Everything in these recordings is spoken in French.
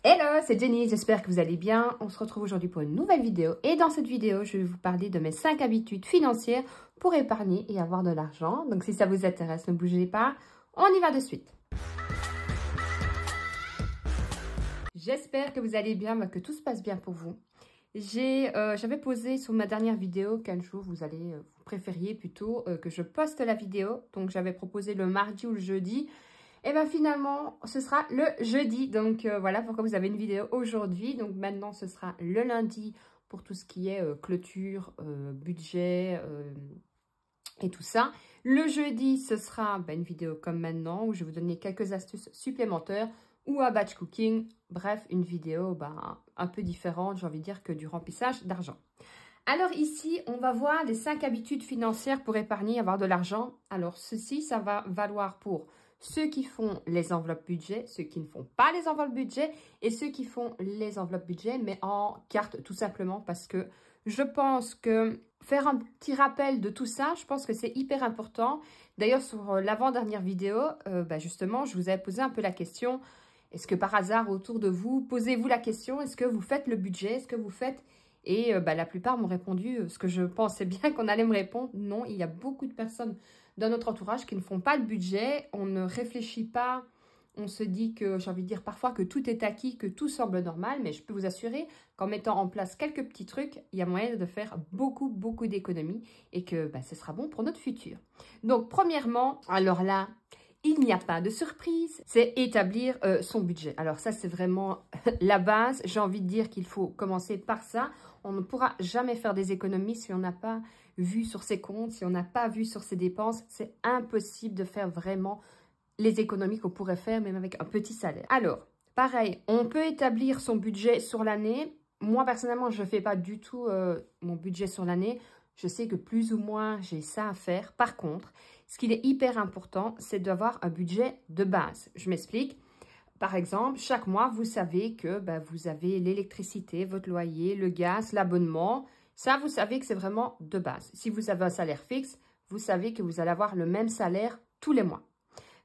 Hello, c'est Jenny, j'espère que vous allez bien. On se retrouve aujourd'hui pour une nouvelle vidéo. Et dans cette vidéo, je vais vous parler de mes 5 habitudes financières pour épargner et avoir de l'argent. Donc si ça vous intéresse, ne bougez pas, on y va de suite. J'espère que vous allez bien, que tout se passe bien pour vous. J'avais posé sur ma dernière vidéo quel jour vous préfériez plutôt que je poste la vidéo. Donc j'avais proposé le mardi ou le jeudi. Et bien finalement, ce sera le jeudi. Donc voilà pourquoi vous avez une vidéo aujourd'hui. Donc maintenant, ce sera le lundi pour tout ce qui est clôture, budget et tout ça. Le jeudi, ce sera une vidéo comme maintenant où je vais vous donner quelques astuces supplémentaires ou un batch cooking. Bref, une vidéo un peu différente, j'ai envie de dire, que du remplissage d'argent. Alors ici, on va voir les 5 habitudes financières pour épargner et avoir de l'argent. Alors ceci, ça va valoir pour ceux qui font les enveloppes budget, ceux qui ne font pas les enveloppes budget et ceux qui font les enveloppes budget mais en carte tout simplement parce que je pense que faire un petit rappel de tout ça, je pense que c'est hyper important. D'ailleurs, sur l'avant-dernière vidéo, justement, je vous avais posé un peu la question. Est-ce que par hasard, autour de vous, posez-vous la question, est-ce que vous faites le budget? Est-ce que vous faites... Et la plupart m'ont répondu ce que je pensais bien qu'on allait me répondre. Non, il y a beaucoup de personnes dans notre entourage qui ne font pas le budget. On ne réfléchit pas. On se dit que, j'ai envie de dire parfois que tout est acquis, que tout semble normal. Mais je peux vous assurer qu'en mettant en place quelques petits trucs, il y a moyen de faire beaucoup d'économies. Et que ce sera bon pour notre futur. Donc, premièrement, alors là... il n'y a pas de surprise, c'est établir son budget. Alors ça, c'est vraiment la base. J'ai envie de dire qu'il faut commencer par ça. On ne pourra jamais faire des économies si on n'a pas vu sur ses comptes, si on n'a pas vu sur ses dépenses. C'est impossible de faire vraiment les économies qu'on pourrait faire, même avec un petit salaire. Alors, pareil, on peut établir son budget sur l'année. Moi, personnellement, je ne fais pas du tout mon budget sur l'année. Je sais que plus ou moins, j'ai ça à faire. Par contre, ce qui est hyper important, c'est d'avoir un budget de base. Je m'explique. Par exemple, chaque mois, vous savez que vous avez l'électricité, votre loyer, le gaz, l'abonnement. Ça, vous savez que c'est vraiment de base. Si vous avez un salaire fixe, vous savez que vous allez avoir le même salaire tous les mois.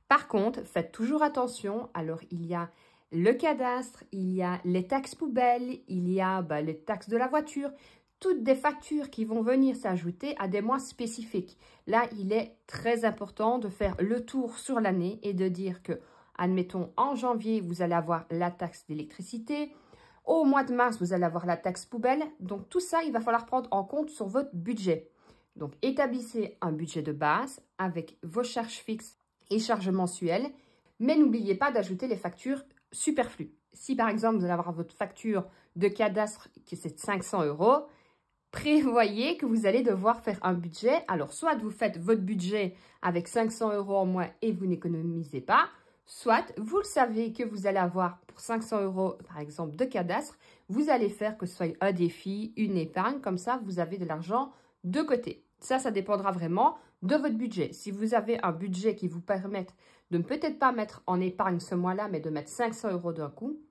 Par contre, faites toujours attention. Alors, il y a le cadastre, il y a les taxes poubelles, il y a les taxes de la voiture. Toutes des factures qui vont venir s'ajouter à des mois spécifiques. Là, il est très important de faire le tour sur l'année et de dire que, admettons, en janvier, vous allez avoir la taxe d'électricité. Au mois de mars, vous allez avoir la taxe poubelle. Donc, tout ça, il va falloir prendre en compte sur votre budget. Donc, établissez un budget de base avec vos charges fixes et charges mensuelles. Mais n'oubliez pas d'ajouter les factures superflues. Si, par exemple, vous allez avoir votre facture de cadastre qui est de 500 €, prévoyez que vous allez devoir faire un budget. Alors, soit vous faites votre budget avec 500 € en mois et vous n'économisez pas, soit vous le savez que vous allez avoir pour 500 €, par exemple, de cadastre, vous allez faire que ce soit un défi, une épargne, comme ça, vous avez de l'argent de côté. Ça dépendra vraiment de votre budget. Si vous avez un budget qui vous permette de ne peut-être pas mettre en épargne ce mois-là, mais de mettre 500 € d'un coup,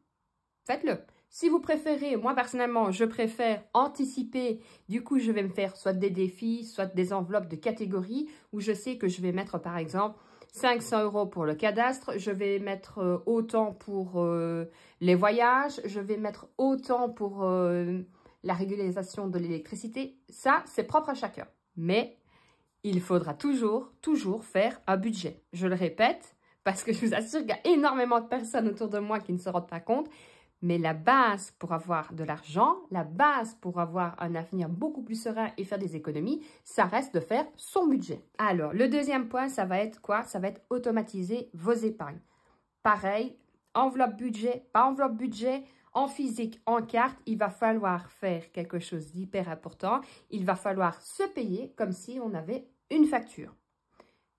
faites-le. Si vous préférez, moi personnellement, je préfère anticiper. Du coup, je vais me faire soit des défis, soit des enveloppes de catégories où je sais que je vais mettre par exemple 500 € pour le cadastre. Je vais mettre autant pour les voyages. Je vais mettre autant pour la régularisation de l'électricité. Ça, c'est propre à chacun. Mais il faudra toujours faire un budget. Je le répète parce que je vous assure qu'il y a énormément de personnes autour de moi qui ne se rendent pas compte. Mais la base pour avoir de l'argent, la base pour avoir un avenir beaucoup plus serein et faire des économies, ça reste de faire son budget. Alors, le deuxième point, ça va être quoi? Ça va être automatiser vos épargnes. Pareil, enveloppe budget, pas enveloppe budget, en physique, en carte, il va falloir faire quelque chose d'hyper important. Il va falloir se payer comme si on avait une facture.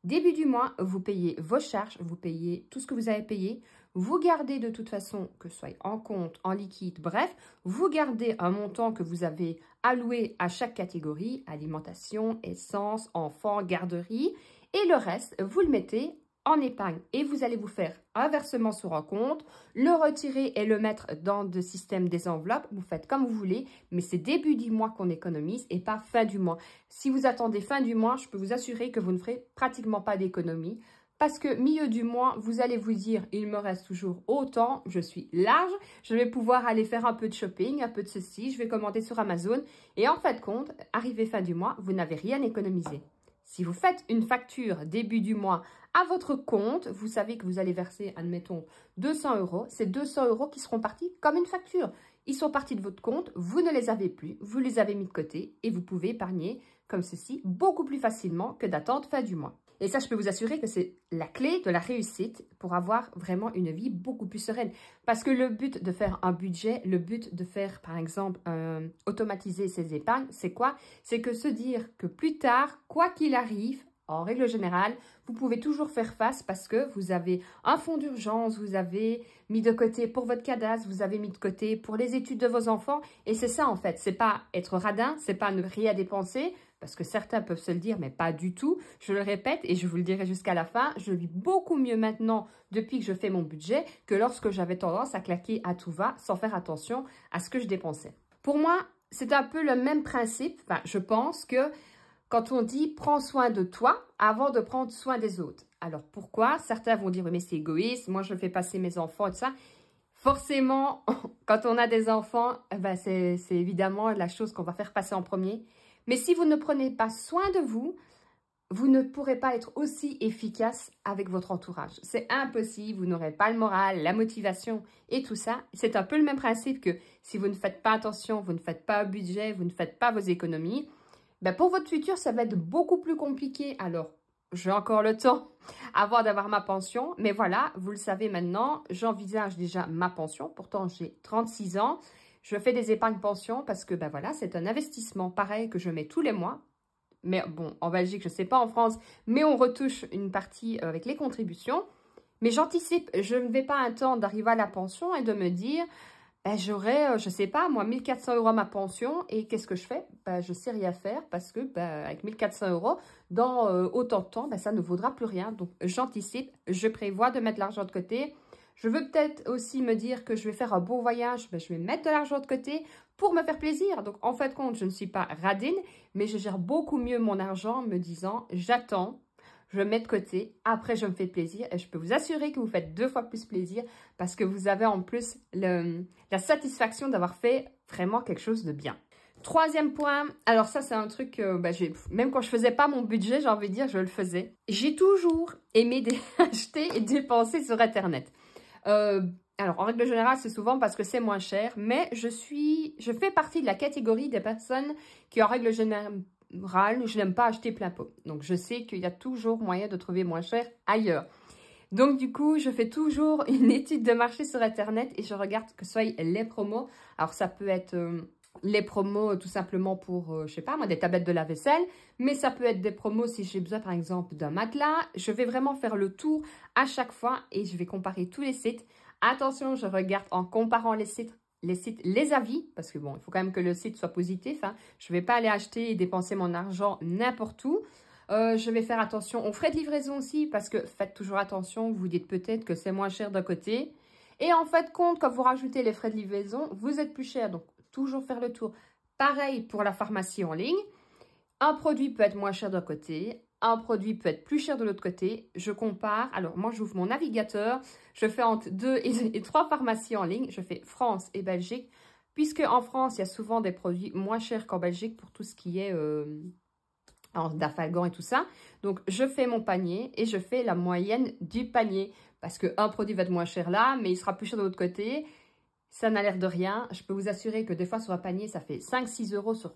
Début du mois, vous payez vos charges, vous payez tout ce que vous avez payé. Vous gardez de toute façon, que ce soit en compte, en liquide, bref, vous gardez un montant que vous avez alloué à chaque catégorie, alimentation, essence, enfants, garderie. Et le reste, vous le mettez en épargne. Et vous allez vous faire un versement sur un compte, le retirer et le mettre dans le système des enveloppes. Vous faites comme vous voulez, mais c'est début du mois qu'on économise et pas fin du mois. Si vous attendez fin du mois, je peux vous assurer que vous ne ferez pratiquement pas d'économie parce que milieu du mois, vous allez vous dire, il me reste toujours autant, je suis large, je vais pouvoir aller faire un peu de shopping, un peu de ceci, je vais commander sur Amazon. Et en fait, compte, arrivé fin du mois, vous n'avez rien économisé. Si vous faites une facture début du mois à votre compte, vous savez que vous allez verser, admettons, 200 €. C'est 200 € qui seront partis comme une facture. Ils sont partis de votre compte, vous ne les avez plus, vous les avez mis de côté et vous pouvez épargner comme ceci beaucoup plus facilement que d'attendre fin du mois. Et ça, je peux vous assurer que c'est la clé de la réussite pour avoir vraiment une vie beaucoup plus sereine. Parce que le but de faire un budget, le but de faire, par exemple, automatiser ses épargnes, c'est quoi? C'est que se dire que plus tard, quoi qu'il arrive, en règle générale, vous pouvez toujours faire face parce que vous avez un fonds d'urgence, vous avez mis de côté pour votre cadastre, vous avez mis de côté pour les études de vos enfants. Et c'est ça, en fait. C'est pas être radin, c'est pas ne rien dépenser. Parce que certains peuvent se le dire, mais pas du tout. Je le répète et je vous le dirai jusqu'à la fin. Je vis beaucoup mieux maintenant depuis que je fais mon budget que lorsque j'avais tendance à claquer à tout va sans faire attention à ce que je dépensais. Pour moi, c'est un peu le même principe. Enfin, je pense que quand on dit « prends soin de toi » avant de prendre soin des autres. Alors pourquoi? Certains vont dire « oui, mais c'est égoïste, moi je fais passer mes enfants et tout ça ». Forcément, quand on a des enfants, ben c'est évidemment la chose qu'on va faire passer en premier. Mais si vous ne prenez pas soin de vous, vous ne pourrez pas être aussi efficace avec votre entourage. C'est impossible, vous n'aurez pas le moral, la motivation et tout ça. C'est un peu le même principe que si vous ne faites pas attention, vous ne faites pas un budget, vous ne faites pas vos économies, ben pour votre futur, ça va être beaucoup plus compliqué. Alors, j'ai encore le temps avant d'avoir ma pension. Mais voilà, vous le savez maintenant, j'envisage déjà ma pension. Pourtant, j'ai 36 ans. Je fais des épargnes pension parce que ben voilà, c'est un investissement pareil que je mets tous les mois. Mais bon, en Belgique, je ne sais pas en France, mais on retouche une partie avec les contributions. Mais j'anticipe, je ne vais pas attendre d'arriver à la pension et de me dire, ben, j'aurai, je ne sais pas, moi, 1400 € à ma pension. Et qu'est-ce que je fais? Ben, je ne sais rien faire parce que ben, avec 1400 €, dans autant de temps, ben, ça ne vaudra plus rien. Donc, j'anticipe, je prévois de mettre l'argent de côté. Je veux peut-être aussi me dire que je vais faire un beau voyage, ben, je vais mettre de l'argent de côté pour me faire plaisir. Donc, en fait, de compte, je ne suis pas radine, mais je gère beaucoup mieux mon argent en me disant, j'attends, je mets de côté, après je me fais plaisir. Et je peux vous assurer que vous faites 2 fois plus plaisir parce que vous avez en plus la satisfaction d'avoir fait vraiment quelque chose de bien. Troisième point, alors ça c'est un truc, même quand je faisais pas mon budget, j'ai envie de dire, je le faisais. J'ai toujours aimé acheter et dépenser sur Internet. Alors, en règle générale, c'est souvent parce que c'est moins cher, mais je fais partie de la catégorie des personnes qui, en règle générale, je n'aime pas acheter plein pot. Donc, je sais qu'il y a toujours moyen de trouver moins cher ailleurs. Donc, du coup, je fais toujours une étude de marché sur Internet et je regarde que ce soit les promos. Alors, ça peut être les promos tout simplement pour, je sais pas moi, des tablettes de lave-vaisselle, mais ça peut être des promos si j'ai besoin, par exemple, d'un matelas. Je vais vraiment faire le tour à chaque fois et je vais comparer tous les sites. Attention, je regarde en comparant les sites, les avis, parce que bon, il faut quand même que le site soit positif. Hein. Je ne vais pas aller acheter et dépenser mon argent n'importe où. Je vais faire attention aux frais de livraison aussi, parce que faites toujours attention, vous dites peut-être que c'est moins cher d'un côté. Et en fait, compte, quand vous rajoutez les frais de livraison, vous êtes plus cher. Donc, toujours faire le tour. Pareil pour la pharmacie en ligne. Un produit peut être moins cher d'un côté, un produit peut être plus cher de l'autre côté. Je compare. Alors, moi, j'ouvre mon navigateur. Je fais entre 2 et 3 pharmacies en ligne. Je fais France et Belgique. Puisque en France, il y a souvent des produits moins chers qu'en Belgique pour tout ce qui est d'Afalgan et tout ça. Donc, je fais mon panier et je fais la moyenne du panier. Parce qu'un produit va être moins cher là, mais il sera plus cher de l'autre côté. Ça n'a l'air de rien. Je peux vous assurer que des fois, sur un panier, ça fait 5-6 € sur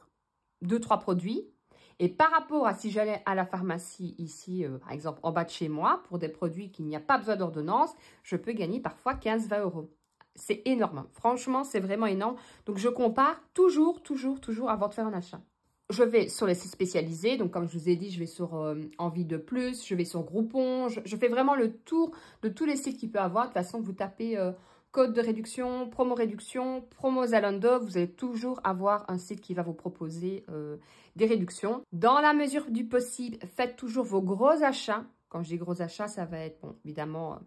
2-3 produits. Et par rapport à si j'allais à la pharmacie ici, par exemple, en bas de chez moi, pour des produits qu'il n'y a pas besoin d'ordonnance, je peux gagner parfois 15-20 €. C'est énorme. Franchement, c'est vraiment énorme. Donc, je compare toujours avant de faire un achat. Je vais sur les sites spécialisés. Donc, comme je vous ai dit, je vais sur Envie de Plus, je vais sur Groupon. Je fais vraiment le tour de tous les sites qu'il peut y avoir. De toute façon, vous tapez code de réduction, promo Zalando, vous allez toujours avoir un site qui va vous proposer des réductions. Dans la mesure du possible, faites toujours vos gros achats. Quand je dis gros achats, ça va être, bon, évidemment,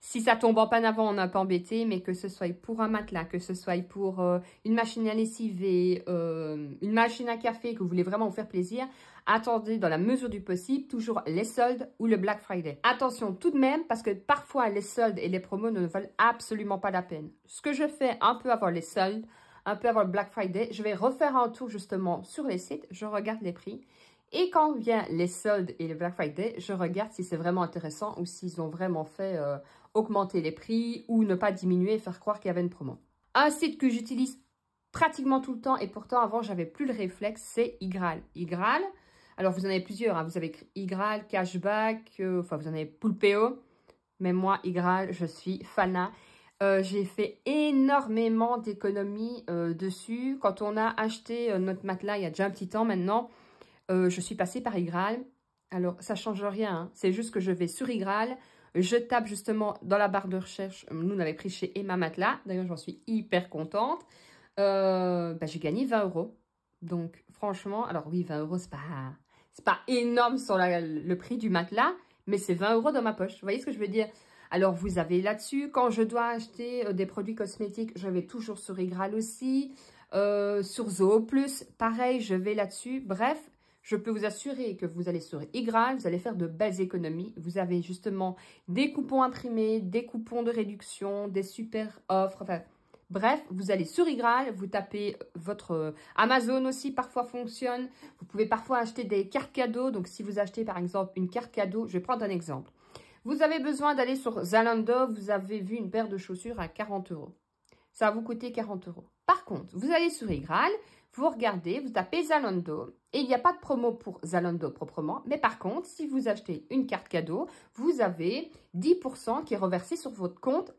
Si ça tombe en panne avant, on est un peu embêté, mais que ce soit pour un matelas, que ce soit pour une machine à lessiver, une machine à café, que vous voulez vraiment vous faire plaisir, attendez dans la mesure du possible toujours les soldes ou le Black Friday. Attention tout de même, parce que parfois les soldes et les promos ne valent absolument pas la peine. Ce que je fais un peu avant les soldes, un peu avant le Black Friday, je vais refaire un tour justement sur les sites, je regarde les prix. Et quand vient les soldes et le Black Friday, je regarde si c'est vraiment intéressant ou s'ils ont vraiment fait augmenter les prix ou ne pas diminuer et faire croire qu'il y avait une promo. Un site que j'utilise pratiquement tout le temps et pourtant avant j'avais plus le réflexe, c'est iGraal. iGraal, alors vous en avez plusieurs, hein. Vous avez iGraal, Cashback, enfin vous en avez Poulpeo, mais moi iGraal, je suis fanat. J'ai fait énormément d'économies dessus. Quand on a acheté notre matelas il y a déjà un petit temps maintenant, je suis passée par iGraal. Alors, ça ne change rien. Hein. C'est juste que je vais sur iGraal. Je tape justement dans la barre de recherche. Nous, on avait pris chez Emma Matelas. D'ailleurs, j'en suis hyper contente. J'ai gagné 20 €. Donc, franchement, alors oui, 20 €, c'est pas énorme sur le prix du matelas. Mais c'est 20 € dans ma poche. Vous voyez ce que je veux dire? Alors, vous avez là-dessus. Quand je dois acheter des produits cosmétiques, je vais toujours sur iGraal aussi. Sur Zooplus, pareil, je vais là-dessus. Bref, je peux vous assurer que vous allez sur iGraal, vous allez faire de belles économies. Vous avez justement des coupons imprimés, des coupons de réduction, des super offres. Enfin, bref, vous allez sur iGraal, vous tapez votre Amazon aussi, parfois fonctionne. Vous pouvez parfois acheter des cartes cadeaux. Donc, si vous achetez par exemple une carte cadeau, je vais prendre un exemple. Vous avez besoin d'aller sur Zalando, vous avez vu une paire de chaussures à 40 €. Ça va vous coûter 40 €. Par contre, vous allez sur iGraal, vous regardez, vous tapez Zalando et il n'y a pas de promo pour Zalando proprement. Mais par contre, si vous achetez une carte cadeau, vous avez 10% qui est reversé sur votre compte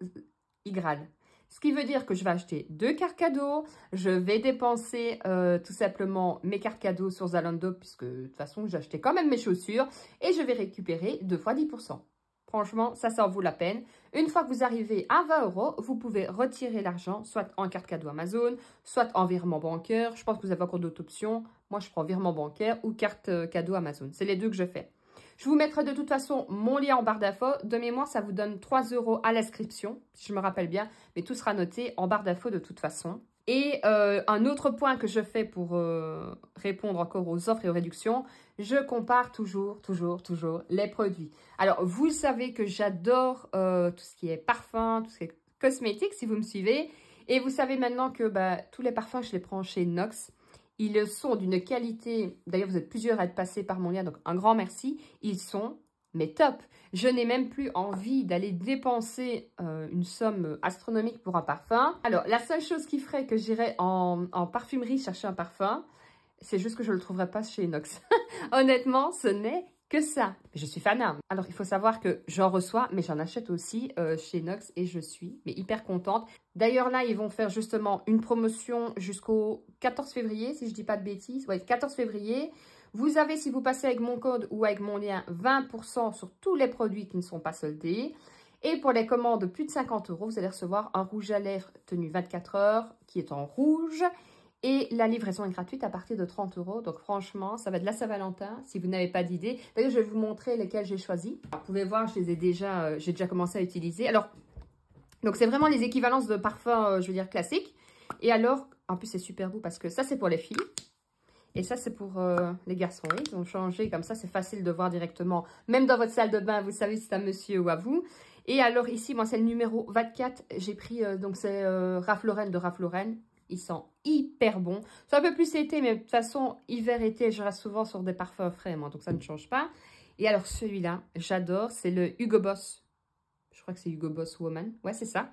iGraal. Ce qui veut dire que je vais acheter 2 cartes cadeaux, je vais dépenser tout simplement mes cartes cadeaux sur Zalando puisque de toute façon, j'ai acheté quand même mes chaussures et je vais récupérer 2 fois 10%. Franchement, ça en vaut la peine. Une fois que vous arrivez à 20 €, vous pouvez retirer l'argent, soit en carte cadeau Amazon, soit en virement bancaire. Je pense que vous avez encore d'autres options. Moi, je prends virement bancaire ou carte cadeau Amazon. C'est les deux que je fais. Je vous mettrai de toute façon mon lien en barre d'infos. De mémoire, ça vous donne 3 € à l'inscription, si je me rappelle bien. Mais tout sera noté en barre d'infos de toute façon. Et un autre point que je fais pour répondre encore aux offres et aux réductions, je compare toujours les produits. Alors, vous savez que j'adore tout ce qui est parfum, tout ce qui est cosmétique, si vous me suivez. Et vous savez maintenant que tous les parfums, je les prends chez Nox. Ils sont d'une qualité, d'ailleurs vous êtes plusieurs à être passés par mon lien, donc un grand merci. Ils sont mais top. Je n'ai même plus envie d'aller dépenser une somme astronomique pour un parfum. Alors, la seule chose qui ferait que j'irais en parfumerie chercher un parfum, c'est juste que je ne le trouverai pas chez Nox. Honnêtement, ce n'est que ça. Je suis fan. Alors, il faut savoir que j'en reçois, mais j'en achète aussi chez Nox et je suis hyper contente. D'ailleurs, là, ils vont faire justement une promotion jusqu'au 14 février, si je ne dis pas de bêtises. Oui, 14 février. Vous avez, si vous passez avec mon code ou avec mon lien, 20% sur tous les produits qui ne sont pas soldés. Et pour les commandes de plus de 50 €, vous allez recevoir un rouge à lèvres tenu 24 heures qui est en rouge. Et la livraison est gratuite à partir de 30 €. Donc franchement, ça va de la Saint-Valentin si vous n'avez pas d'idée. D'ailleurs, je vais vous montrer lesquels j'ai choisis. Vous pouvez voir, j'ai déjà commencé à utiliser. Alors, donc c'est vraiment les équivalences de parfums, je veux dire, classiques. Et alors, en plus c'est super beau parce que ça c'est pour les filles. Et ça, c'est pour les garçons. Oui, ils ont changé comme ça. C'est facile de voir directement. Même dans votre salle de bain, vous savez si c'est un monsieur ou à vous. Et alors ici, moi, c'est le numéro 24. J'ai pris, donc c'est Ralph Lauren de Ralph Lauren. Ils sont hyper bons. C'est un peu plus été, mais de toute façon, hiver-été, je reste souvent sur des parfums frais, moi. Donc ça ne change pas. Et alors celui-là, j'adore. C'est le Hugo Boss. Je crois que c'est Hugo Boss Woman. Ouais, c'est ça.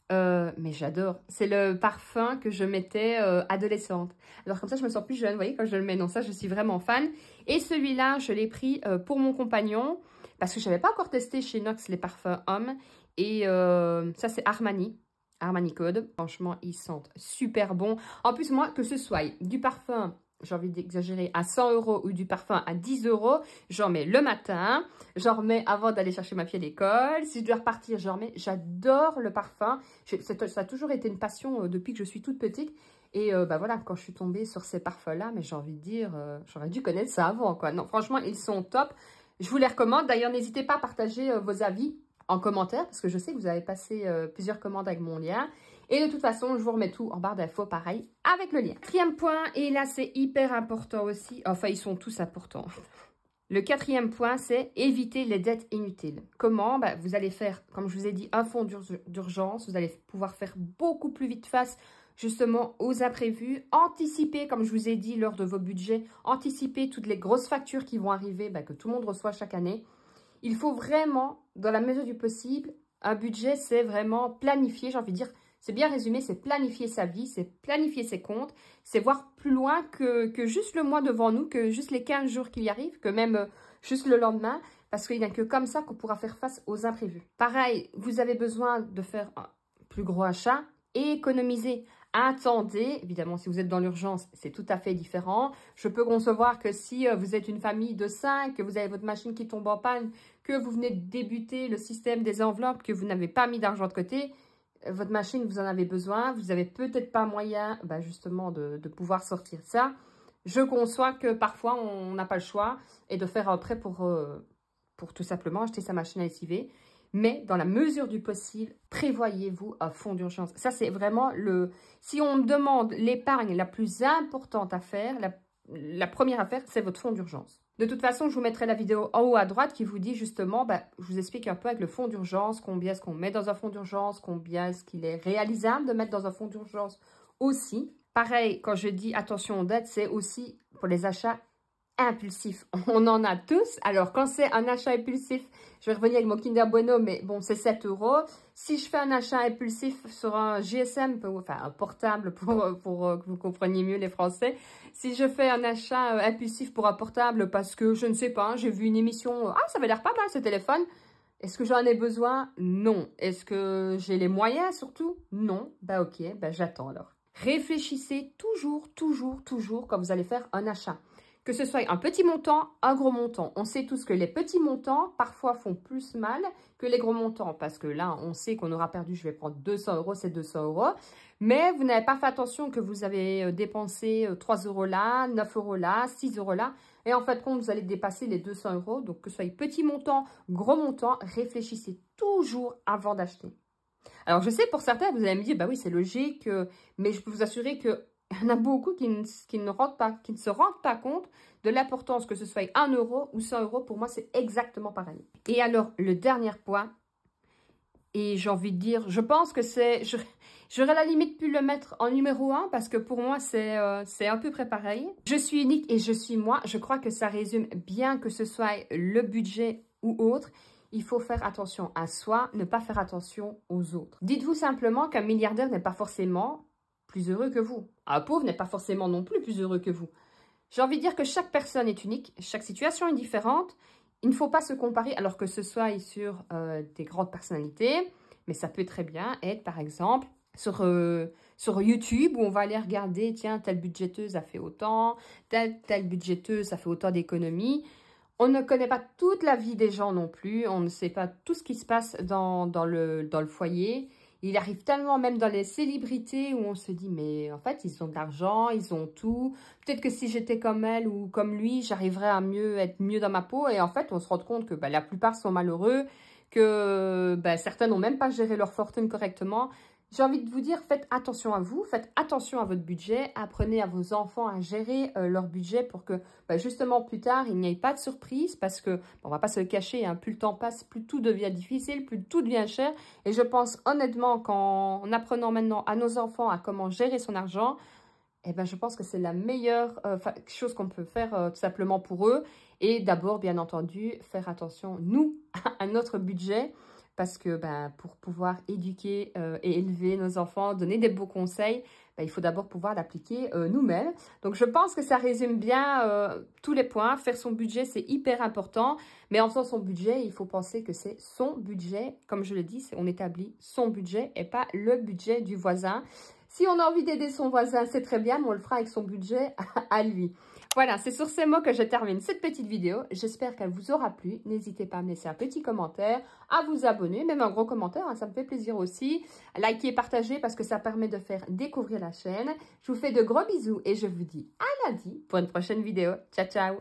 Mais j'adore. C'est le parfum que je mettais adolescente. Alors comme ça, je me sens plus jeune, vous voyez, quand je le mets. Donc ça, je suis vraiment fan. Et celui-là, je l'ai pris pour mon compagnon. Parce que je n'avais pas encore testé chez Nox les parfums hommes. Et ça, c'est Armani. Armani Code. Franchement, ils sentent super bons. En plus, moi, que ce soit du parfum, j'ai envie d'exagérer, à 100 € ou du parfum à 10 €, j'en mets le matin, j'en remets avant d'aller chercher ma fille à l'école. Si je dois repartir, j'en remets. J'adore le parfum. Ça a toujours été une passion depuis que je suis toute petite. Et voilà, quand je suis tombée sur ces parfums-là, mais j'ai envie de dire, j'aurais dû connaître ça avant, quoi. Non, franchement, ils sont top. Je vous les recommande. D'ailleurs, n'hésitez pas à partager vos avis en commentaire, parce que je sais que vous avez passé plusieurs commandes avec mon lien. Et de toute façon, je vous remets tout en barre d'infos, pareil, avec le lien. Quatrième point, et là c'est hyper important aussi, enfin ils sont tous importants. Le quatrième point, c'est éviter les dettes inutiles. Comment? Vous allez faire, comme je vous ai dit, un fonds d'urgence. Vous allez pouvoir faire beaucoup plus vite face justement aux imprévus. Anticiper, comme je vous ai dit, lors de vos budgets, anticiper toutes les grosses factures qui vont arriver, que tout le monde reçoit chaque année. Il faut vraiment, dans la mesure du possible, un budget, c'est vraiment planifier, j'ai envie de dire. C'est bien résumé, c'est planifier sa vie, c'est planifier ses comptes, c'est voir plus loin que juste le mois devant nous, que juste les 15 jours qui y arrivent, que même juste le lendemain, parce qu'il n'y a que comme ça qu'on pourra faire face aux imprévus. Pareil, vous avez besoin de faire un plus gros achat et économiser. Attendez, évidemment, si vous êtes dans l'urgence, c'est tout à fait différent. Je peux concevoir que si vous êtes une famille de 5, que vous avez votre machine qui tombe en panne, que vous venez de débuter le système des enveloppes, que vous n'avez pas mis d'argent de côté, votre machine, vous en avez besoin, vous n'avez peut-être pas moyen justement de pouvoir sortir ça. Je conçois que parfois, on n'a pas le choix et de faire un prêt pour tout simplement acheter sa machine à lessiver. Mais dans la mesure du possible, prévoyez-vous un fonds d'urgence. Ça, c'est vraiment le... Si on me demande l'épargne la plus importante à faire, la première à faire, c'est votre fonds d'urgence. De toute façon, je vous mettrai la vidéo en haut à droite qui vous dit justement, je vous explique un peu avec le fonds d'urgence, combien est-ce qu'on met dans un fonds d'urgence, combien est-ce qu'il est réalisable de mettre dans un fonds d'urgence aussi. Pareil, quand je dis attention aux dettes, c'est aussi pour les achats impulsifs. On en a tous. Alors, quand c'est un achat impulsif, je vais revenir avec mon Kinder Bueno, mais bon, c'est 7 €. Si je fais un achat impulsif sur un GSM, enfin un portable pour que vous compreniez mieux les Français, si je fais un achat impulsif pour un portable parce que, je ne sais pas, j'ai vu une émission, ah, ça va l'air pas mal ce téléphone, est-ce que j'en ai besoin? Non. Est-ce que j'ai les moyens surtout? Non. Ok, j'attends alors. Réfléchissez toujours quand vous allez faire un achat. Que ce soit un petit montant, un gros montant. On sait tous que les petits montants, parfois, font plus mal que les gros montants. Parce que là, on sait qu'on aura perdu, je vais prendre 200 €, c'est 200 €. Mais vous n'avez pas fait attention que vous avez dépensé 3 € là, 9 € là, 6 € là. Et en fait, quand vous allez dépasser les 200 €, donc que ce soit petit montant, gros montant, réfléchissez toujours avant d'acheter. Alors, je sais, pour certains, vous allez me dire, oui, c'est logique, mais je peux vous assurer que il y en a beaucoup qui ne se rendent pas compte de l'importance que ce soit 1 € ou 100 €. Pour moi, c'est exactement pareil. Et alors, le dernier point, et j'ai envie de dire, je pense que c'est... J'aurais à la limite pu le mettre en numéro 1 parce que pour moi, c'est à peu près pareil. Je suis unique et je suis moi. Je crois que ça résume bien que ce soit le budget ou autre. Il faut faire attention à soi, ne pas faire attention aux autres. Dites-vous simplement qu'un milliardaire n'est pas forcément plus heureux que vous. Un pauvre n'est pas forcément non plus plus heureux que vous. J'ai envie de dire que chaque personne est unique, chaque situation est différente. Il ne faut pas se comparer alors que ce soit sur des grandes personnalités, mais ça peut très bien être par exemple sur YouTube où on va aller regarder, tiens, telle budgéteuse a fait autant, telle budgéteuse a fait autant d'économies. On ne connaît pas toute la vie des gens non plus, on ne sait pas tout ce qui se passe dans le foyer. Il arrive tellement même dans les célébrités où on se dit, mais en fait, ils ont de l'argent, ils ont tout. Peut-être que si j'étais comme elle ou comme lui, j'arriverais à être mieux dans ma peau. Et en fait, on se rend compte que la plupart sont malheureux, que certains n'ont même pas géré leur fortune correctement. J'ai envie de vous dire, faites attention à vous, faites attention à votre budget, apprenez à vos enfants à gérer leur budget pour que justement plus tard, il n'y ait pas de surprise parce que, on ne va pas se le cacher, plus le temps passe, plus tout devient difficile, plus tout devient cher. Et je pense honnêtement qu'en apprenant maintenant à nos enfants à comment gérer son argent, je pense que c'est la meilleure chose qu'on peut faire tout simplement pour eux. Et d'abord, bien entendu, faire attention, nous, à notre budget. Parce que pour pouvoir éduquer et élever nos enfants, donner des beaux conseils, il faut d'abord pouvoir l'appliquer nous-mêmes. Donc, je pense que ça résume bien tous les points. Faire son budget, c'est hyper important. Mais en faisant son budget, il faut penser que c'est son budget. Comme je le dis, on établit son budget et pas le budget du voisin. Si on a envie d'aider son voisin, c'est très bien, mais on le fera avec son budget à lui. Voilà, c'est sur ces mots que je termine cette petite vidéo. J'espère qu'elle vous aura plu. N'hésitez pas à me laisser un petit commentaire, à vous abonner, même un gros commentaire, ça me fait plaisir aussi. Likez et partagez parce que ça permet de faire découvrir la chaîne. Je vous fais de gros bisous et je vous dis à lundi pour une prochaine vidéo. Ciao, ciao!